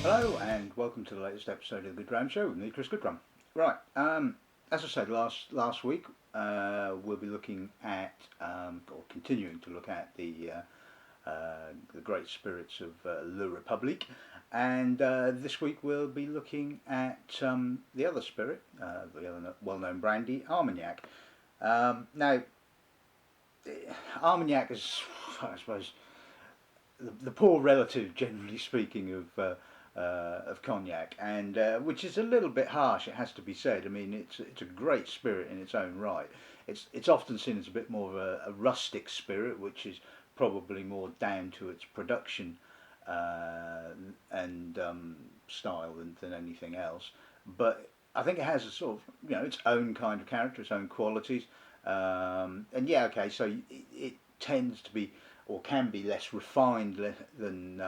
Hello and welcome to the latest episode of the Dram Show with me, Chris Goodrum. Right, as I said last week, we'll be looking at or continuing to look at the great spirits of Le Republique, and this week we'll be looking at the other spirit, the other well-known brandy, Armagnac. Now, Armagnac is, I suppose, the poor relative, generally speaking, of cognac, and which is a little bit harsh. It has to be said. I mean, it's a great spirit in its own right. It's often seen as a bit more of a rustic spirit, which is probably more down to its production and style than anything else. But I think it has a sort of its own kind of character, its own qualities. And yeah, okay, so it tends to be or can be less refined than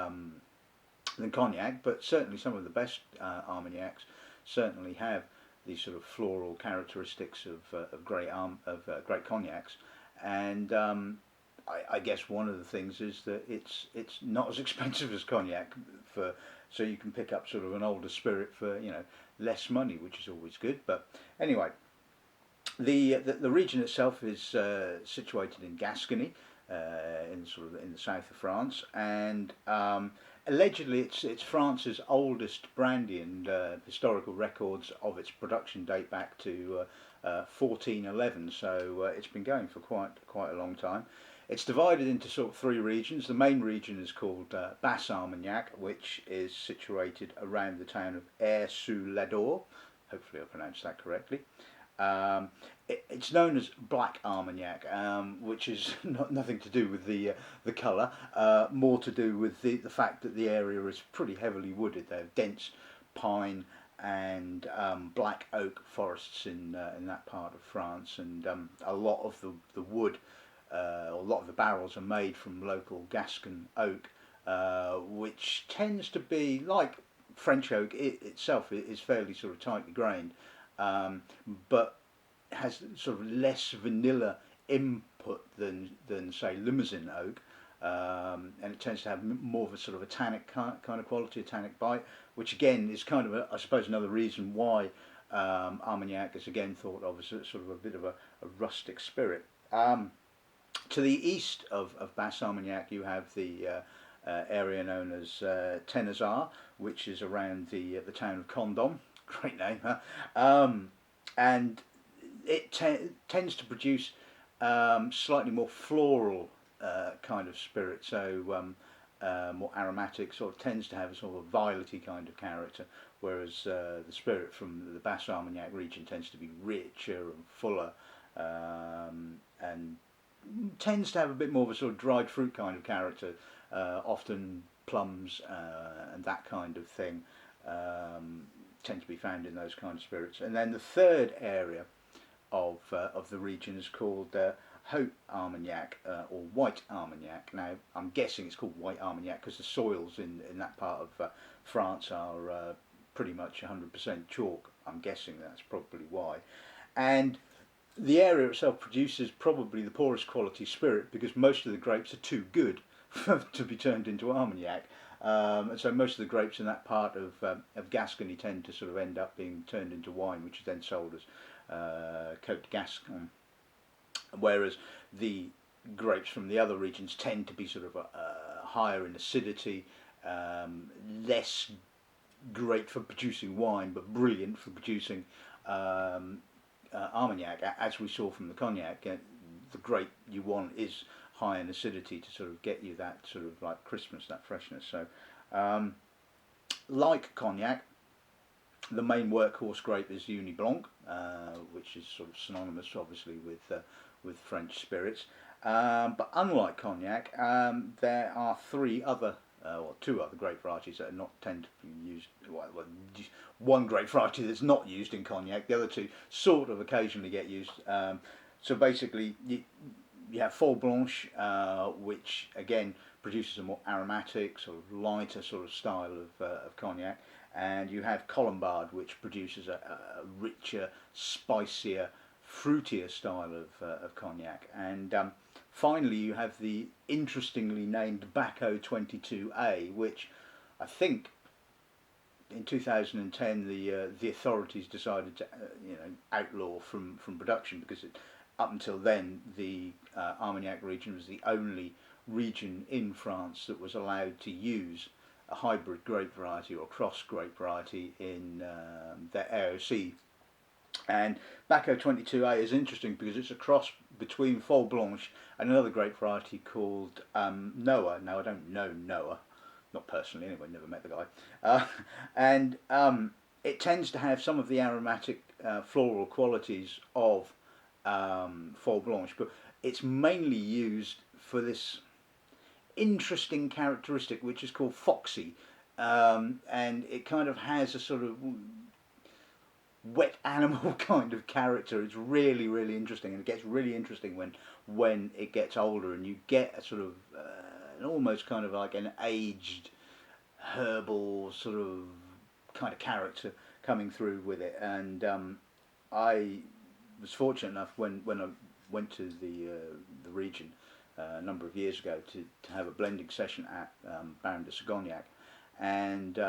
cognac, but certainly some of the best Armagnacs certainly have these sort of floral characteristics of great cognacs, and I guess one of the things is that it's not as expensive as cognac, so you can pick up sort of an older spirit for less money, which is always good. But anyway, the region itself is situated in Gascony, in the south of France, and allegedly it's France's oldest brandy, and historical records of its production date back to 1411. So it's been going for quite a long time. It's divided into sort of three regions. The main region is called Basse-Armagnac, which is situated around the town of Aire-sous-l'Ador. Hopefully I pronounced that correctly. It's known as Black Armagnac, which is nothing to do with the colour, more to do with the fact that the area is pretty heavily wooded. They have dense pine and black oak forests in that part of France, and a lot of the wood, or a lot of the barrels are made from local Gascon oak, which tends to be like French oak. Itself is fairly sort of tightly grained. But has sort of less vanilla input than say Limousin oak, and it tends to have more of a sort of a tannic kind of quality, a tannic bite, which again is kind of I suppose another reason why Armagnac is again thought of as sort of a bit of a rustic spirit. To the east of Basse-Armagnac you have the area known as Tenazar, which is around the town of Condom. Great name, huh? And it tends to produce slightly more floral kind of spirit, so more aromatic, sort of tends to have a sort of a violety kind of character, whereas the spirit from the Basse-Armagnac region tends to be richer and fuller, and tends to have a bit more of a sort of dried fruit kind of character, often plums and that kind of thing. Tend to be found in those kind of spirits. And then the third area of the region is called Haut Armagnac, or White Armagnac. Now I'm guessing it's called White Armagnac because the soils in that part of France are pretty much 100% chalk. I'm guessing that's probably why. And the area itself produces probably the poorest quality spirit because most of the grapes are too good to be turned into Armagnac. And so most of the grapes in that part of Gascony tend to sort of end up being turned into wine, which is then sold as Côte de Gascon. Whereas the grapes from the other regions tend to be sort of higher in acidity, less great for producing wine, but brilliant for producing Armagnac. As we saw from the cognac, the grape you want is high in acidity to sort of get you that sort of like crispness, that freshness. So like cognac, the main workhorse grape is Uni Blanc, which is sort of synonymous obviously with French spirits, but unlike cognac, there are two other grape varieties that are not tend to be used. One grape variety that's not used in cognac. The other two sort of occasionally get used. So basically, you have Folle Blanche, which again produces a more aromatic, sort of lighter sort of style of cognac, and you have Colombard, which produces a richer, spicier, fruitier style of cognac, and finally you have the interestingly named Baco 22A, which I think in 2010 the authorities decided to outlaw from production, because up until then the Armagnac region was the only region in France that was allowed to use a hybrid grape variety or cross grape variety in their AOC. And Baco 22A is interesting because it's a cross between Folle Blanche and another grape variety called Noah. Now, I don't know Noah, not personally anyway, never met the guy. And it tends to have some of the aromatic floral qualities of Folle Blanche, but it's mainly used for this interesting characteristic which is called foxy, and it kind of has a sort of wet animal kind of character. It's really, really interesting, and it gets really interesting when it gets older, and you get a sort of an almost kind of like an aged herbal sort of kind of character coming through with it. And I was fortunate enough when I went to the region a number of years ago to have a blending session at Baron de Sigognac, and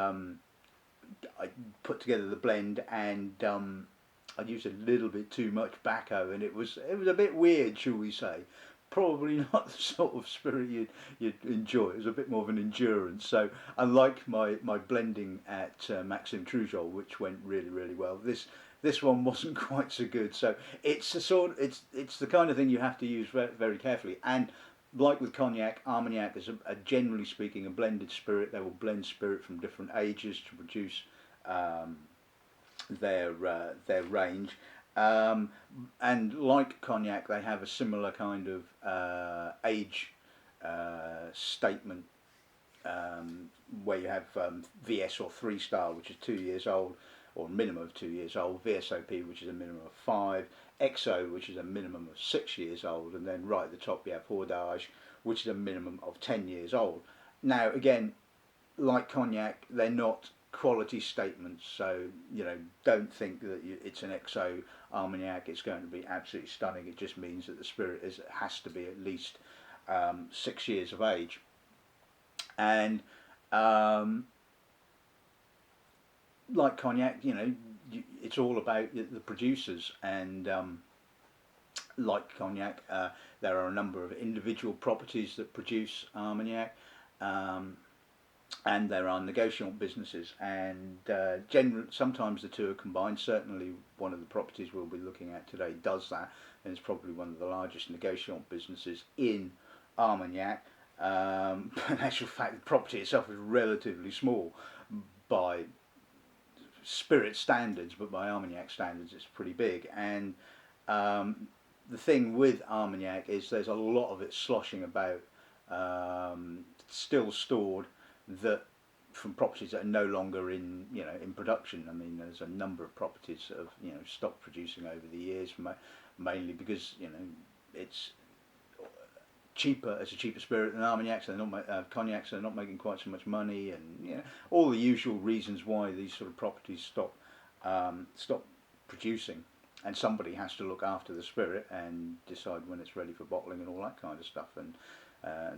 I put together the blend, and I used a little bit too much Baco, and it was a bit weird, shall we say. Probably not the sort of spirit you'd enjoy. It was a bit more of an endurance. So unlike my blending at Maxime Troujol, which went really, really well, this one wasn't quite so good. So it's it's the kind of thing you have to use very, very carefully. And like with cognac, Armagnac is a generally speaking a blended spirit. They will blend spirit from different ages to produce their range. And like cognac, they have a similar kind of age statement, where you have VS or 3-star, which is 2 years old, or a minimum of 2 years old, VSOP, which is a minimum of 5, XO, which is a minimum of 6 years old, and then right at the top you have Hordage, which is a minimum of 10 years old. Now, again, like cognac, they're not quality statements, so don't think that it's an XO Armagnac, it's going to be absolutely stunning. It just means that the spirit has to be at least 6 years of age. And like cognac, it's all about the producers, and like cognac, there are a number of individual properties that produce Armagnac, and there are negociant businesses, and sometimes the two are combined. Certainly one of the properties we'll be looking at today does that, and it's probably one of the largest negociant businesses in Armagnac. But in actual fact, the property itself is relatively small by spirit standards, but by Armagnac standards it's pretty big. And the thing with Armagnac is there's a lot of it sloshing about, still stored, that from properties that are no longer in production. I mean, there's a number of properties that have stopped producing over the years, mainly because it's cheaper. It's a cheaper spirit than Armagnac, so they're not cognac, so they're not making quite so much money, and all the usual reasons why these sort of properties stop producing. And somebody has to look after the spirit and decide when it's ready for bottling and all that kind of stuff. And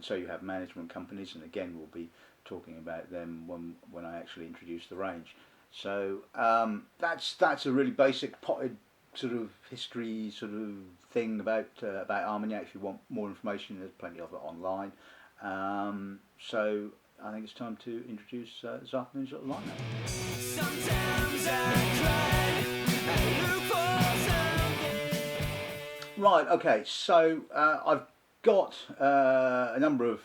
so you have management companies, and again we'll be talking about them when I actually introduce the range. So that's a really basic potted sort of history sort of thing about Armagnac. If you want more information, there's plenty of it online. So I think it's time to introduce this afternoon's little lineup. Sometimes I cry and look for something. Right, okay, so I've got a number of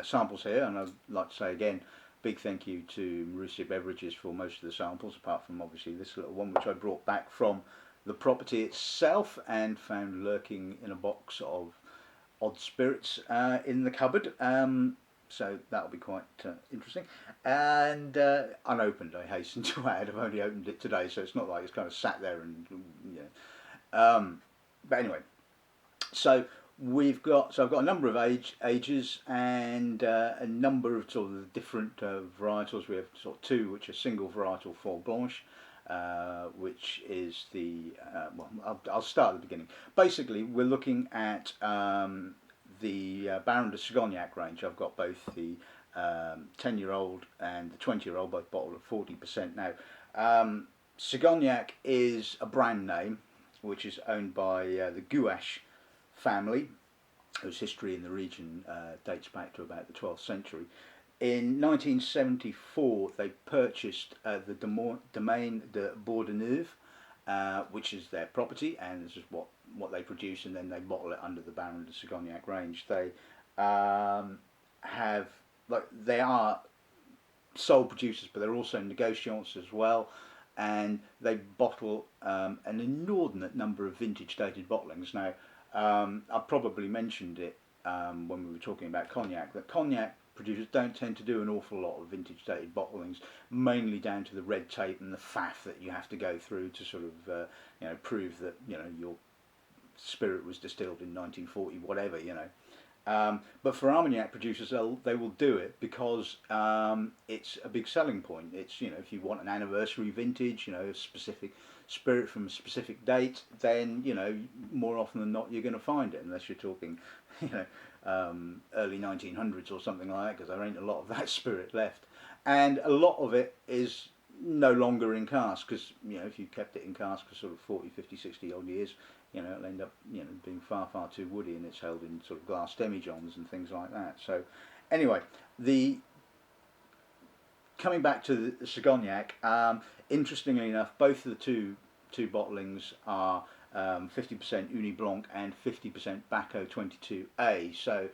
samples here, and I'd like to say again, big thank you to Rustic Beverages for most of the samples, apart from obviously this little one which I brought back from the property itself and found lurking in a box of odd spirits in the cupboard. So that'll be quite interesting. And unopened, I hasten to add. I've only opened it today, so it's not like it's kind of sat there and but anyway, so I've got a number of ages and a number of sort of different varietals. We have sort of two which are single varietal Folle Blanche, which is the I'll start at the beginning. Basically, we're looking at the Baron de Sigognac range. I've got both the 10-year-old and the 20-year-old, both bottled at 40% now. Sigognac is a brand name which is owned by the Gouache family, whose history in the region dates back to about the 12th century. In 1974, they purchased the Domaine Boigneres, which is their property, and this is what they produce, and then they bottle it under the Baron de Sigognac range. They they are sole producers, but they're also negociants as well, and they bottle an inordinate number of vintage dated bottlings. Now, I probably mentioned it when we were talking about cognac, that cognac producers don't tend to do an awful lot of vintage dated bottlings, mainly down to the red tape and the faff that you have to go through to sort of prove that your spirit was distilled in 1940 whatever. But for Armagnac producers, they will do it because it's a big selling point. It's if you want an anniversary vintage, a specific spirit from a specific date, then more often than not you're going to find it, unless you're talking early 1900s or something like that, because there ain't a lot of that spirit left, and a lot of it is no longer in cask, because if you kept it in cask for sort of 40, 50, 60 odd years, it'll end up being far too woody, and it's held in sort of glass demijohns and things like that. So anyway, coming back to the Sigognac, interestingly enough, both of the two bottlings are 50% Uni Blanc and 50% Baco 22A, so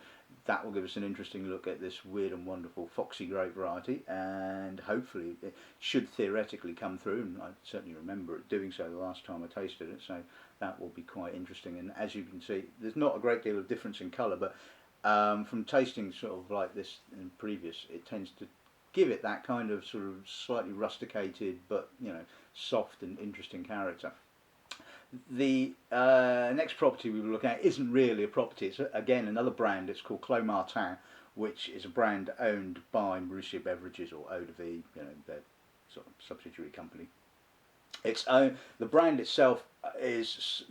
that will give us an interesting look at this weird and wonderful foxy grape variety, and hopefully it should theoretically come through, and I certainly remember it doing so the last time I tasted it, so that will be quite interesting. And as you can see, there's not a great deal of difference in colour, but from tasting sort of like this in previous, it tends to give it that kind of sort of slightly rusticated but soft and interesting character. The next property we will look at isn't really a property, it's again another brand. It's called Clos Martin, which is a brand owned by Marussia Beverages, or Eau de Vie, their sort of subsidiary company. The brand itself is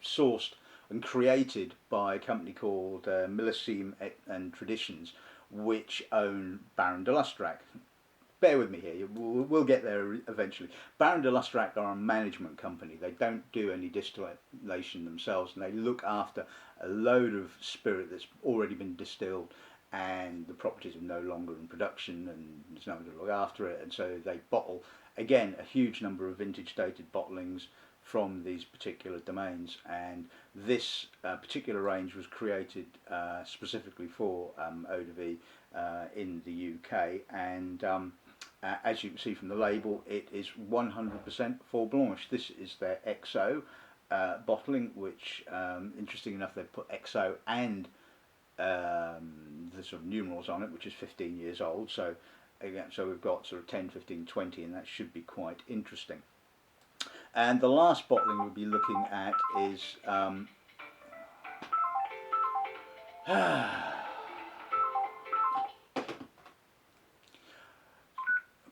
sourced and created by a company called Millesime and Traditions, which own Baron de Lustrac. Bear with me here, we'll get there eventually. Baron de Lustrac are a management company. They don't do any distillation themselves, and they look after a load of spirit that's already been distilled, and the properties are no longer in production, and there's no one to look after it, and so they bottle, again, a huge number of vintage dated bottlings from these particular domains. And this particular range was created specifically for Eau de Vie in the UK, and as you can see from the label, it is 100% Fort Blanche. This is their XO bottling, which interesting enough, they've put XO and the sort of numerals on it, which is 15 years old. So again, so we've got sort of 10, 15, 20, and that should be quite interesting. And the last bottling we'll be looking at is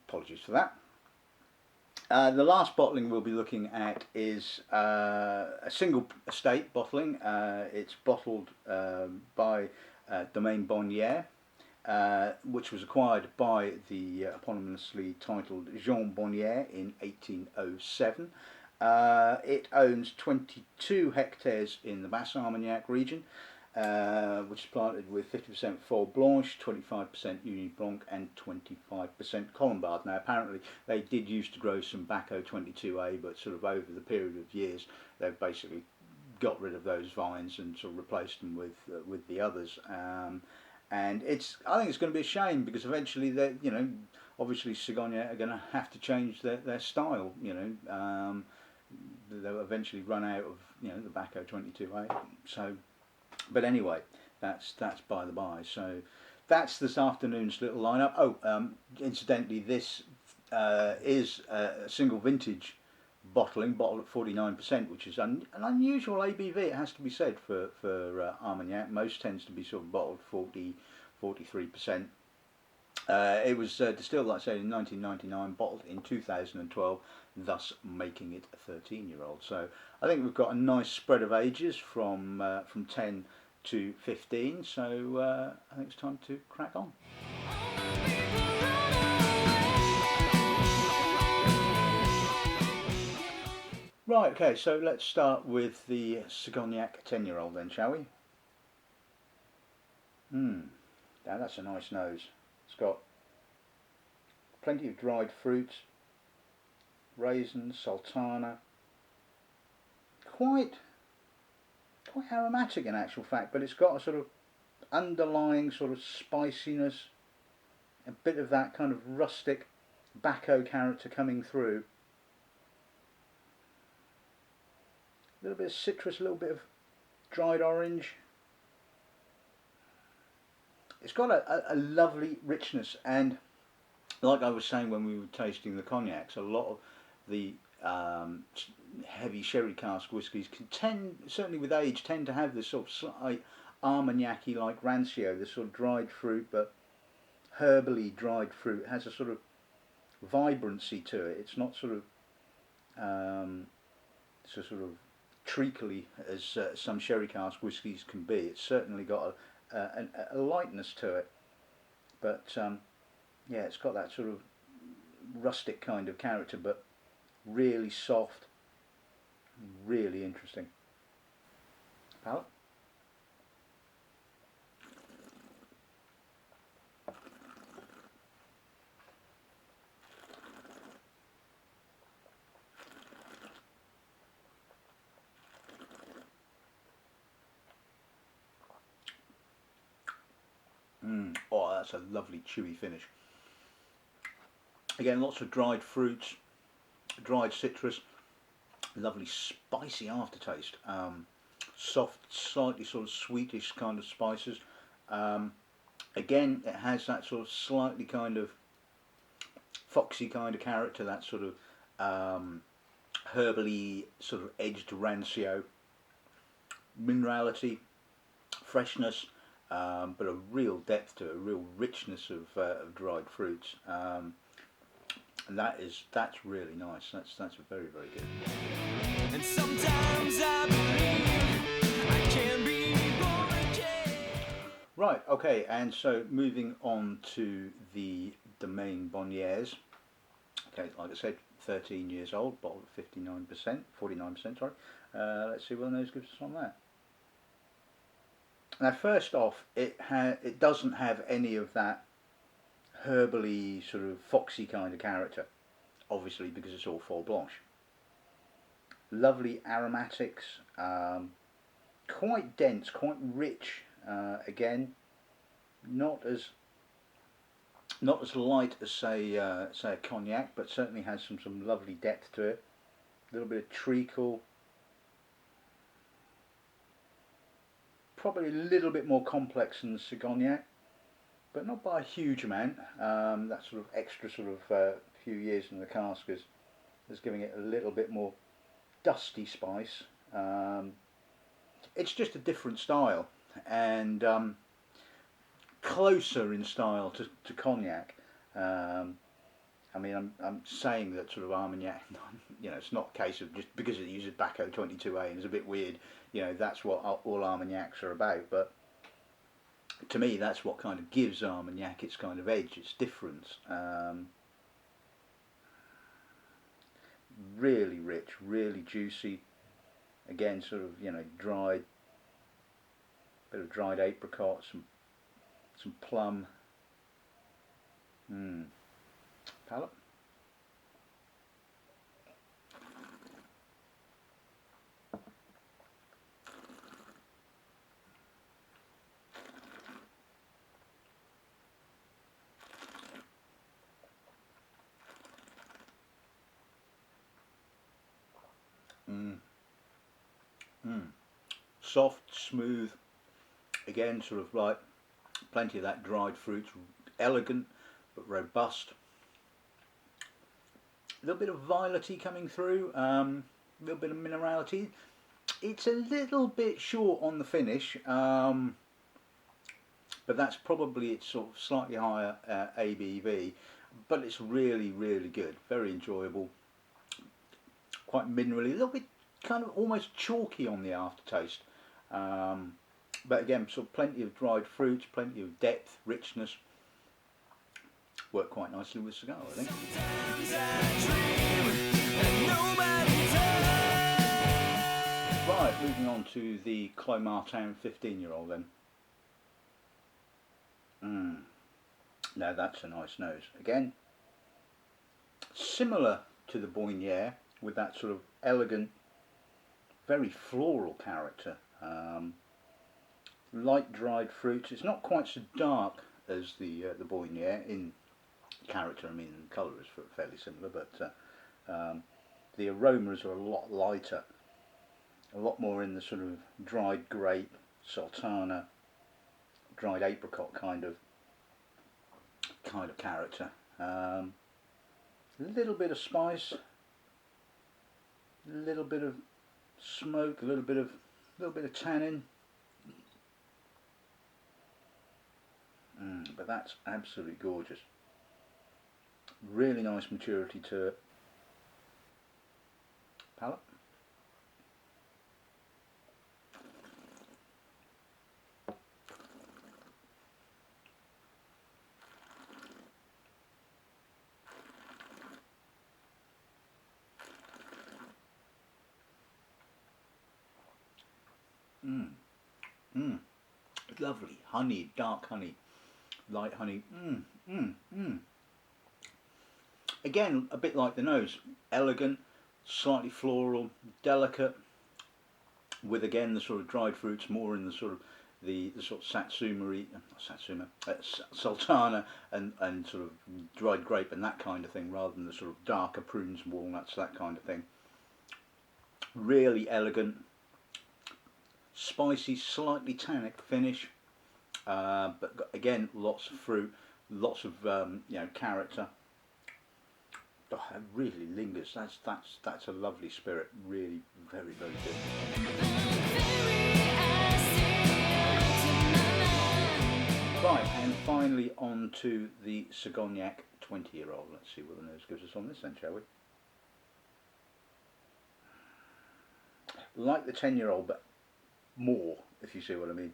apologies for that. The last bottling we'll be looking at is a single estate bottling. It's bottled by Domaine Boigneres, which was acquired by the eponymously titled Jean Boigneres in 1807. It owns 22 hectares in the Basse Armagnac region, which is planted with 50% Fort Blanche, 25% Uni Blanc and 25% Colombard. Now apparently they did used to grow some Baco 22A, but sort of over the period of years they've basically got rid of those vines and sort of replaced them with the others. And I think it's going to be a shame, because eventually they, obviously Sigognac are going to have to change their style. They'll eventually run out of the Baco 22A. So, but anyway, that's by the by. So that's this afternoon's little lineup. Oh, incidentally, this is a single vintage bottling, bottled at 49%, which is an unusual ABV, it has to be said, for Armagnac. Most tends to be sort of bottled 43%. It was distilled, like I said, in 1999, bottled in 2012, thus making it a 13-year-old. So I think we've got a nice spread of ages from 10 to 15, so I think it's time to crack on. Right, okay, so let's start with the Sigognac 10-year-old then, shall we? Now that's a nice nose. It's got plenty of dried fruits, raisins, sultana, quite aromatic in actual fact, but it's got a sort of underlying sort of spiciness, a bit of that kind of rustic Baco character coming through. A little bit of citrus, a little bit of dried orange. It's got a lovely richness, and like I was saying when we were tasting the cognacs, a lot of the heavy sherry cask whiskies can tend, certainly with age, tend to have this sort of slight Armagnac-y like rancio, this sort of dried fruit, but herbally dried fruit. It has a sort of vibrancy to it. It's not sort of sort of treacly as some sherry cask whiskies can be. It's certainly got a lightness to it, but yeah, it's got that sort of rustic kind of character, but really soft, really interesting. Palate? Oh, that's a lovely chewy finish. Again, lots of dried fruits, dried citrus, lovely spicy aftertaste. Soft, slightly sort of sweetish kind of spices. Again, it has that sort of slightly kind of foxy kind of character, that sort of herbally sort of edged rancio, minerality, freshness, but a real depth to it, a real richness of dried fruits. And that's really nice. That's very good. And sometimes I believe I can be born again. Right, okay, and so moving on to the Domaine Boigneres. Okay, like I said, 13 years old, bottle of 49%, sorry. Let's see what the nose gives us on that. Now, first off, it doesn't have any of that herbally sort of foxy kind of character, obviously because it's all Fol Blanche. Lovely aromatics, quite dense, quite rich. Again, not as light as say a cognac, but certainly has some lovely depth to it. A little bit of treacle. Probably a little bit more complex than the Sigognac, but not by a huge amount. That sort of extra sort of few years in the cask is giving it a little bit more dusty spice. It's just a different style, and closer in style to cognac. I mean, I'm saying that sort of Armagnac, you know, it's not a case of just because it uses Baco 22A and it's a bit weird, you know, that's what all Armagnacs are about, but to me that's what kind of gives Armagnac its kind of edge, its difference. Really rich, really juicy, again sort of, you know, dried, bit of dried apricot, some plum. Palate? Soft, smooth, again sort of like plenty of that dried fruit, elegant but robust. A little bit of violety coming through, a little bit of minerality. It's a little bit short on the finish, but that's probably its sort of slightly higher ABV, but it's really good, very enjoyable, quite minerally, a little bit kind of almost chalky on the aftertaste. But again, sort of plenty of dried fruits, plenty of depth, richness. Work quite nicely with cigar, I think. Right, moving on to the Clos Martin 15-year-old then. Now that's a nice nose. Again, similar to the Boigneres, with that sort of elegant, very floral character. Light dried fruits. It's not quite so dark as the Boigneres in character. I mean, the colour is fairly similar, but the aromas are a lot lighter, a lot more in the sort of dried grape, sultana, dried apricot kind of character. A little bit of spice, a little bit of smoke, a little bit of tannin. But that's absolutely gorgeous. Really nice maturity to it. Palate. Lovely honey, dark honey, light honey. Again, a bit like the nose, elegant, slightly floral, delicate, with again the sort of dried fruits more in the sort of the sort of sultana and sort of dried grape and that kind of thing, rather than the sort of darker prunes and walnuts, that kind of thing. Really elegant, spicy, slightly tannic finish, but again lots of fruit, lots of character. Oh, it really lingers. That's a lovely spirit. Really, very, very good. Right, and finally on to the Sigognac 20-year-old. Let's see what the nose gives us on this then, shall we? Like the 10-year-old, but more, if you see what I mean.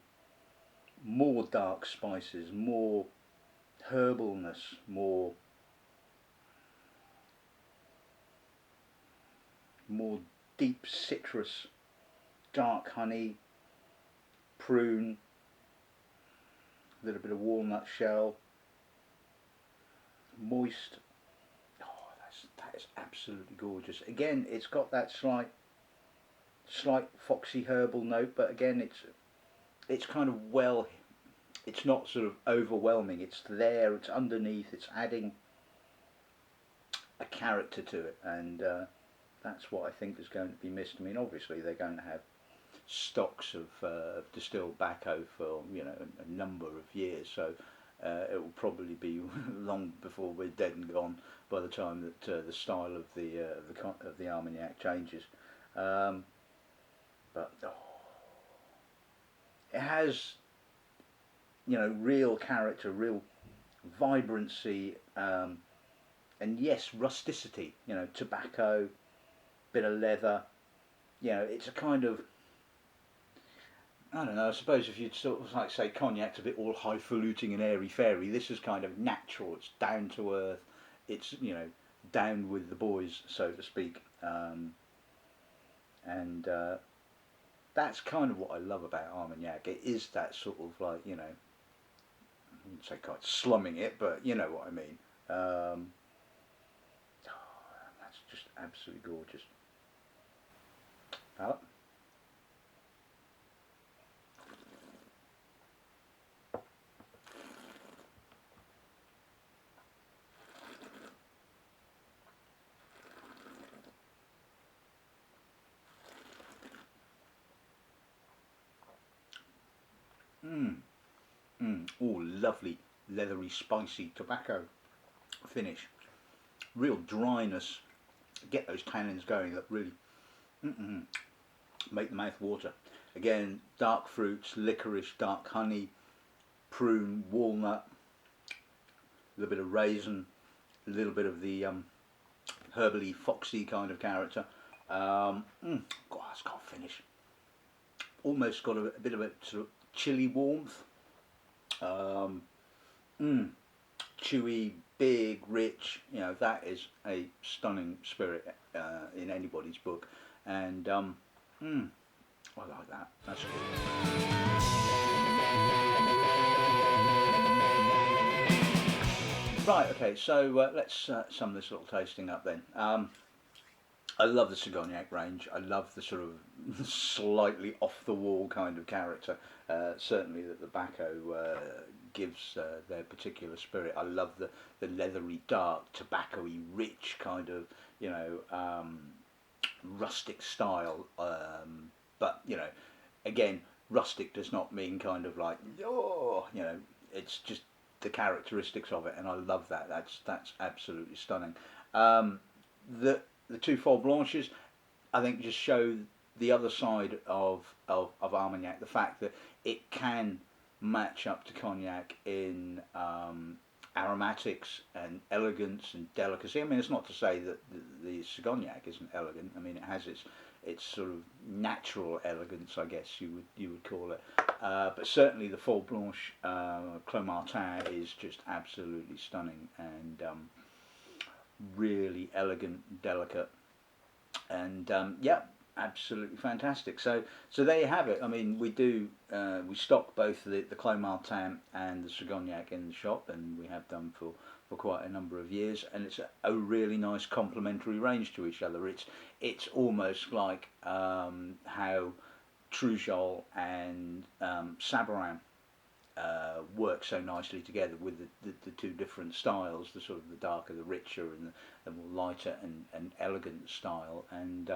More dark spices, more herbalness, more deep citrus, dark honey, prune, a little bit of walnut shell, moist. Oh, that is absolutely gorgeous. Again, it's got that slight foxy herbal note, but again, it's kind of it's not sort of overwhelming. It's there, it's underneath, it's adding a character to it, and that's what I think is going to be missed. I mean, obviously they're going to have stocks of distilled tobacco for a number of years, so it will probably be long before we're dead and gone by the time that the style of the Armagnac changes. But it has real character, real vibrancy, and yes, rusticity. Tobacco, bit of leather. It's a kind of, I don't know, I suppose if you'd sort of like say cognac's a bit all highfalutin and airy-fairy, this is kind of natural, it's down to earth, it's, down with the boys, so to speak. And that's kind of what I love about Armagnac. It is that sort of like, I wouldn't say quite slumming it, but you know what I mean. That's just absolutely gorgeous. Palate. Oh, lovely, leathery, spicy tobacco finish. Real dryness. Get those tannins going that really make the mouth water. Again, dark fruits, licorice, dark honey, prune, walnut, a little bit of raisin, a little bit of the herbally, foxy kind of character. God, that's got a finish. Almost got a bit of a sort of chilly warmth. Um, mm, chewy, big, rich. You know, that is a stunning spirit in anybody's book, and mm, I like that. That's good. Right. Okay. So let's sum this little tasting up then. I love the Sigognac range. I love the sort of slightly off the wall kind of character. Certainly that the tobacco gives their particular spirit. I love the leathery, dark, tobacco-y, rich kind of, you know, rustic style. But you know, again, rustic does not mean kind of like, oh, you know, it's just the characteristics of it, and I love that. That's absolutely stunning. Um, the two Fol Blanches, I think, just show the other side of Armagnac. The fact that it can match up to cognac in aromatics and elegance and delicacy. I mean, it's not to say that the Sigognac isn't elegant. I mean, it has its sort of natural elegance, I guess you would call it. But certainly the Fol Blanche Clos Martin is just absolutely stunning and really elegant, delicate, and yeah, absolutely fantastic. So there you have it. I mean, we stock both the Clos Martin and the Sigognac in the shop, and we have done for quite a number of years, and it's a really nice complementary range to each other. It's almost like how Troujol and Sabarin work so nicely together with the two different styles, the sort of the darker, the richer, and the more lighter and elegant style. And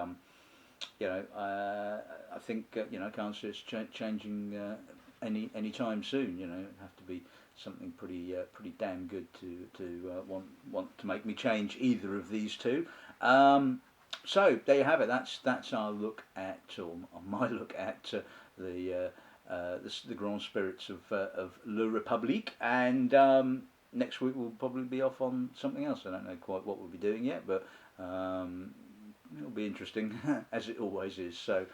you know, I think you know, I can't see it's changing any time soon. You know, it'd have to be something pretty damn good to want to make me change either of these two. So there you have it. That's our look at, or my look at the the Grand Spirits of Le Republique, and next week we'll probably be off on something else. I don't know quite what we'll be doing yet, but it'll be interesting as it always is. So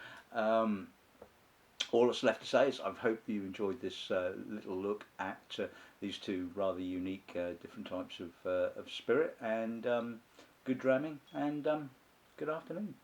all that's left to say is I hope you enjoyed this little look at these two rather unique different types of spirit, and good dramming, and good afternoon.